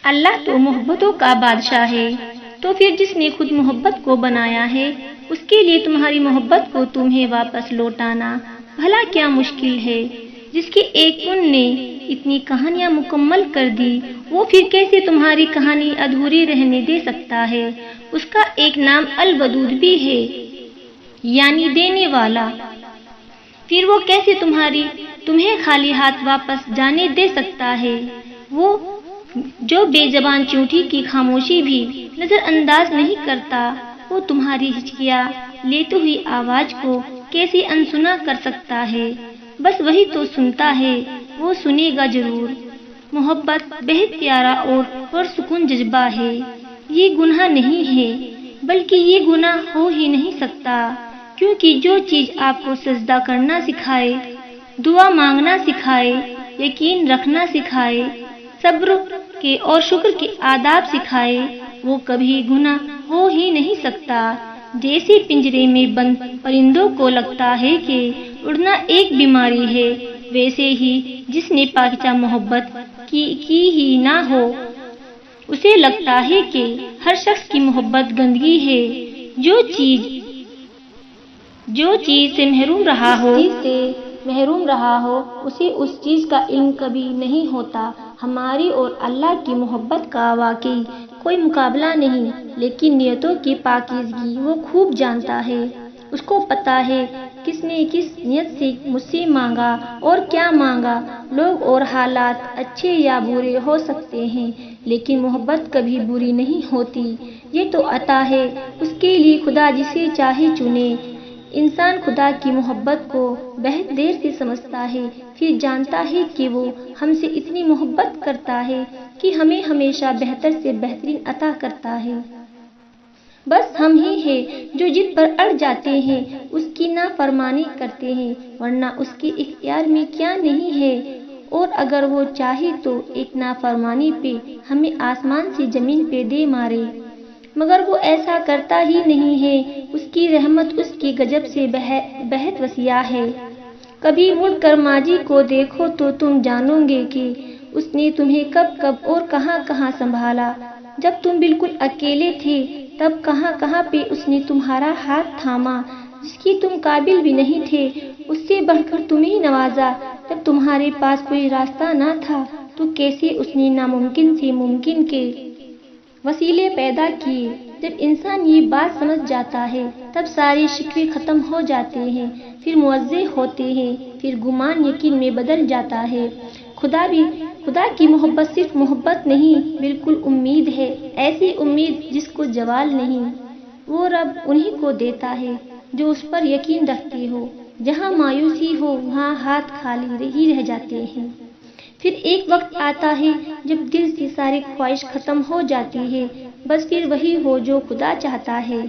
اللہ تو محبتوں کا بادشاہ ہے، تو پھر جس نے خود محبت کو بنایا ہے اس کے لیے تمہاری محبت کو تمہیں واپس لوٹانا بھلا کیا مشکل ہے؟ جس کی ایک ان نے اتنی کہانیاں مکمل کر دی، وہ پھر کیسے تمہاری کہانی ادھوری رہنے دے سکتا ہے؟ اس کا ایک نام الودود بھی ہے، یعنی دینے والا۔ پھر وہ کیسے تمہیں خالی ہاتھ واپس جانے دے سکتا ہے؟ وہ جو بے زبان چیونٹی کی خاموشی بھی نظر انداز نہیں کرتا، وہ تمہاری ہچکیاں لیتی ہوئی آواز کو کیسے انسنا کر سکتا ہے؟ بس وہی تو سنتا ہے، وہ سنے گا ضرور۔ محبت بہت پیارا اور پرسکون جذبہ ہے، یہ گناہ نہیں ہے، بلکہ یہ گناہ ہو ہی نہیں سکتا، کیونکہ جو چیز آپ کو سجدہ کرنا سکھائے، دعا مانگنا سکھائے، یقین رکھنا سکھائے، صبر کے اور شکر کے آداب سکھائے، وہ کبھی گناہ ہو ہی نہیں سکتا۔ جیسے پنجرے میں بند پرندوں کو لگتا ہے کہ اڑنا ایک بیماری ہے، ویسے ہی جس نے پاکیزہ محبت کی ہی نہ ہو، اسے لگتا ہے کہ ہر شخص کی محبت گندگی ہے۔ جو چیز سے محروم رہا ہو اسے اس چیز کا علم کبھی نہیں ہوتا۔ ہماری اور اللہ کی محبت کا واقعی کوئی مقابلہ نہیں، لیکن نیتوں کی پاکیزگی وہ خوب جانتا ہے۔ اس کو پتہ ہے کس نے کس نیت سے مجھ سے مانگا اور کیا مانگا۔ لوگ اور حالات اچھے یا برے ہو سکتے ہیں، لیکن محبت کبھی بری نہیں ہوتی، یہ تو عطا ہے اس کے لیے خدا جسے چاہے چنے۔ انسان خدا کی محبت کو بہت دیر سے سمجھتا ہے، پھر جانتا ہے کہ وہ ہم سے اتنی محبت کرتا ہے کہ ہمیں ہمیشہ بہتر سے بہترین عطا کرتا ہے۔ بس ہم ہی ہیں جو ضد پر اڑ جاتے ہیں، اس کی نافرمانی کرتے ہیں، ورنہ اس کے اختیار میں کیا نہیں ہے، اور اگر وہ چاہے تو ایک نافرمانی پہ ہمیں آسمان سے زمین پہ دے مارے، مگر وہ ایسا کرتا ہی نہیں ہے۔ اس کی رحمت اس کی غضب سے بہت وسیع ہے۔ کبھی مڑ کر ماضی کو دیکھو تو تم جانو گے کہ اس نے تمہیں کب کب اور کہاں کہاں سنبھالا۔ جب تم بالکل اکیلے تھے تب کہاں کہاں پہ اس نے تمہارا ہاتھ تھاما، جس کی تم قابل بھی نہیں تھے، اس سے بڑھ کر تمہیں نوازا۔ جب تمہارے پاس کوئی راستہ نہ تھا تو کیسے اس نے ناممکن سے ممکن کے وسیلے پیدا کیے۔ جب انسان یہ بات سمجھ جاتا ہے تب سارے شکوے ختم ہو جاتے ہیں، پھر موزے ہوتے ہیں، پھر گمان یقین میں بدل جاتا ہے۔ خدا کی محبت صرف محبت نہیں، بالکل امید ہے، ایسی امید جس کو زوال نہیں۔ وہ رب انہی کو دیتا ہے جو اس پر یقین رکھتے ہو۔ جہاں مایوسی ہو وہاں ہاتھ خالی ہی رہ جاتے ہیں۔ پھر ایک وقت آتا ہے جب دل سے ساری خواہش ختم ہو جاتی ہے، بس پھر وہی ہو جو خدا چاہتا ہے۔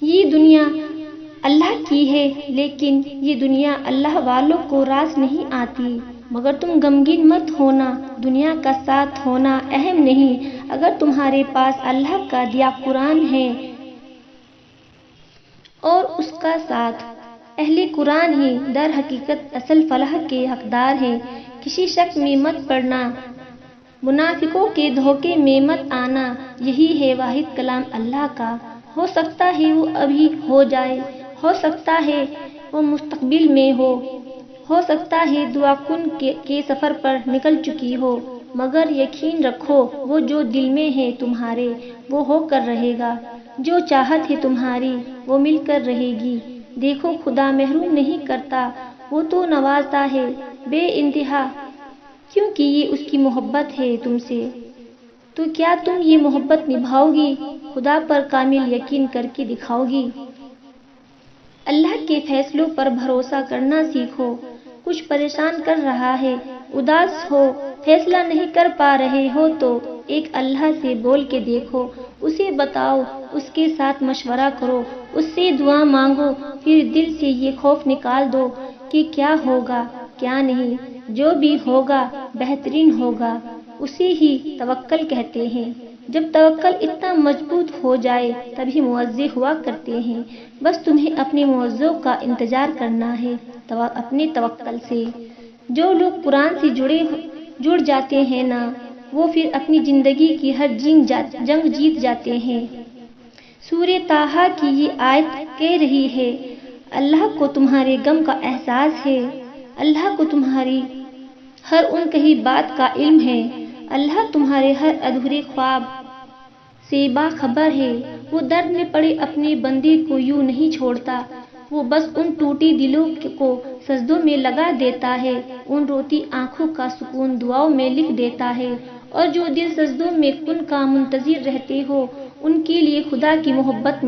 یہ دنیا اللہ کی ہے، لیکن یہ دنیا اللہ والوں کو راس نہیں آتی۔ مگر تم غمگین مت ہونا، دنیا کا ساتھ ہونا اہم نہیں۔ اگر تمہارے پاس اللہ کا دیا قرآن ہے اور اس کا ساتھ اہل قرآن ہی در حقیقت اصل فلاح کے حقدار ہیں۔ کسی شک میں مت پڑنا، منافقوں کے دھوکے میں مت آنا، یہی ہے واحد کلام اللہ کا۔ ہو سکتا ہے وہ ابھی ہو جائے، ہو سکتا ہے وہ مستقبل میں ہو سکتا ہے دعا کن کے سفر پر نکل چکی ہو، مگر یقین رکھو وہ جو دل میں ہے تمہارے وہ ہو کر رہے گا، جو چاہت ہے تمہاری وہ مل کر رہے گی۔ دیکھو خدا محروم نہیں کرتا، وہ تو نوازتا ہے بے انتہا، کیونکہ یہ اس کی محبت ہے تم سے۔ تو کیا تم یہ محبت نبھاؤ گی؟ خدا پر کامل یقین کر کے دکھاؤ گی؟ اللہ کے فیصلوں پر بھروسہ کرنا سیکھو۔ کچھ پریشان کر رہا ہے، اداس ہو، فیصلہ نہیں کر پا رہے ہو تو ایک اللہ سے بول کے دیکھو، اسے بتاؤ، اس کے ساتھ مشورہ کرو، اس سے دعا مانگو، پھر دل سے یہ خوف نکال دو کہ کیا ہوگا کیا نہیں، جو بھی ہوگا بہترین ہوگا، اسے ہی توکل کہتے ہیں۔ جب توکل اتنا مضبوط ہو جائے تبھی معوضے ہوا کرتے ہیں۔ بس تمہیں اپنے معوضوں کا انتظار کرنا ہے اپنے توکل سے۔ جو لوگ قرآن سے جڑ جاتے ہیں نا، وہ پھر اپنی زندگی کی ہر جنگ جیت جاتے ہیں۔ سورہ طٰہٰ کی یہ آیت کہہ رہی ہے، اللہ کو تمہارے غم کا احساس ہے، اللہ کو تمہاری ہر ان کہی بات کا علم ہے، اللہ تمہارے ہر ادھورے خواب سے باخبر ہے۔ وہ درد میں پڑے اپنے بندے کو یوں نہیں چھوڑتا، وہ بس ان ٹوٹی دلوں کو سجدوں میں لگا دیتا ہے، ان روتی آنکھوں کا سکون دعاؤں میں لکھ دیتا ہے، اور جو دل سجدوں میں کن کا منتظر رہتے ہو ان کے لیے خدا کی محبت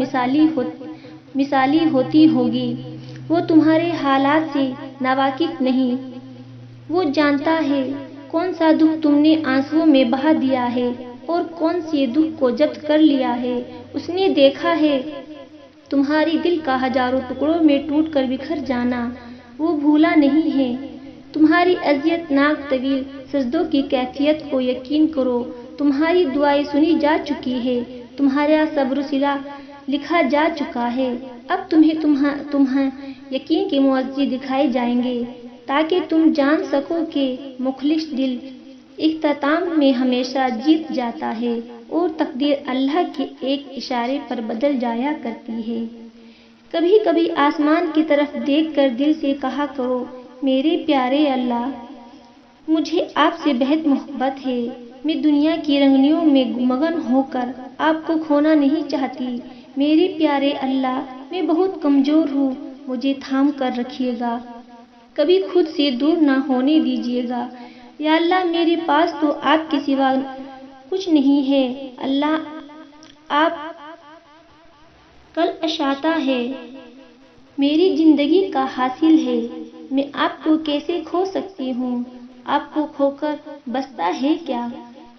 مثالی ہوتی ہوگی۔ وہ تمہارے حالات سے ناواقف نہیں، وہ جانتا ہے کون سا دکھ تم نے آنسوؤں میں بہا دیا ہے اور کون سے دکھ کو ضبط کر لیا ہے۔ اس نے دیکھا ہے تمہاری دل کا ہزاروں ٹکڑوں میں ٹوٹ کر بکھر جانا، وہ بھولا نہیں ہے تمہاری اذیت ناک طویل سجدوں کی کیفیت کو۔ یقین کرو تمہاری دعائیں سنی جا چکی ہے، تمہارا صبر صلہ لکھا جا چکا ہے۔ اب تمہیں یقین کے معجزے دکھائے جائیں گے تاکہ تم جان سکو کہ مخلص دل اختتام میں ہمیشہ جیت جاتا ہے اور تقدیر اللہ کے ایک اشارے پر بدل جایا کرتی ہے۔ کبھی کبھی آسمان کی طرف دیکھ کر دل سے کہا کرو، میرے پیارے اللہ، مجھے آپ سے بہت محبت ہے، میں دنیا کی رنگینیوں میں مگن ہو کر آپ کو کھونا نہیں چاہتی۔ میرے پیارے اللہ، میں بہت کمزور ہوں، مجھے تھام کر رکھیے گا، کبھی خود سے دور نہ ہونے دیجیے گا۔ یا اللہ، میرے پاس تو آپ کے سوا کچھ نہیں ہے۔ اللہ، آپ کل اشاتا ہے، میری زندگی کا حاصل ہے، میں آپ کو کیسے کھو سکتی ہوں؟ آپ کو کھو کر بچتا ہے کیا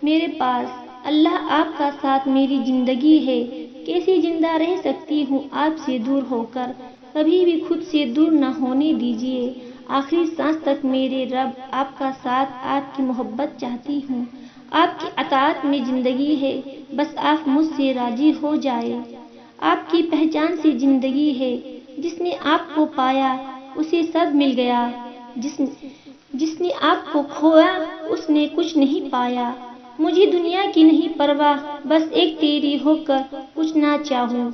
میرے پاس؟ اللہ، آپ کا ساتھ میری زندگی ہے، کیسے زندہ رہ سکتی ہوں آپ سے دور ہو کر؟ کبھی بھی خود سے دور نہ ہونے دیجیے، آخری سانس تک میرے رب آپ کا ساتھ، آپ کی محبت چاہتی ہوں، آپ کی اطاعت میں زندگی ہے، بس آپ مجھ سے راضی ہو جائیں۔ آپ کی پہچان سے زندگی ہے، جس نے آپ کو پایا اسے سب مل گیا، جس نے آپ کو کھویا اس نے کچھ نہیں پایا۔ مجھے دنیا کی نہیں پرواہ، بس ایک تیری ہو کر کچھ نہ چاہوں۔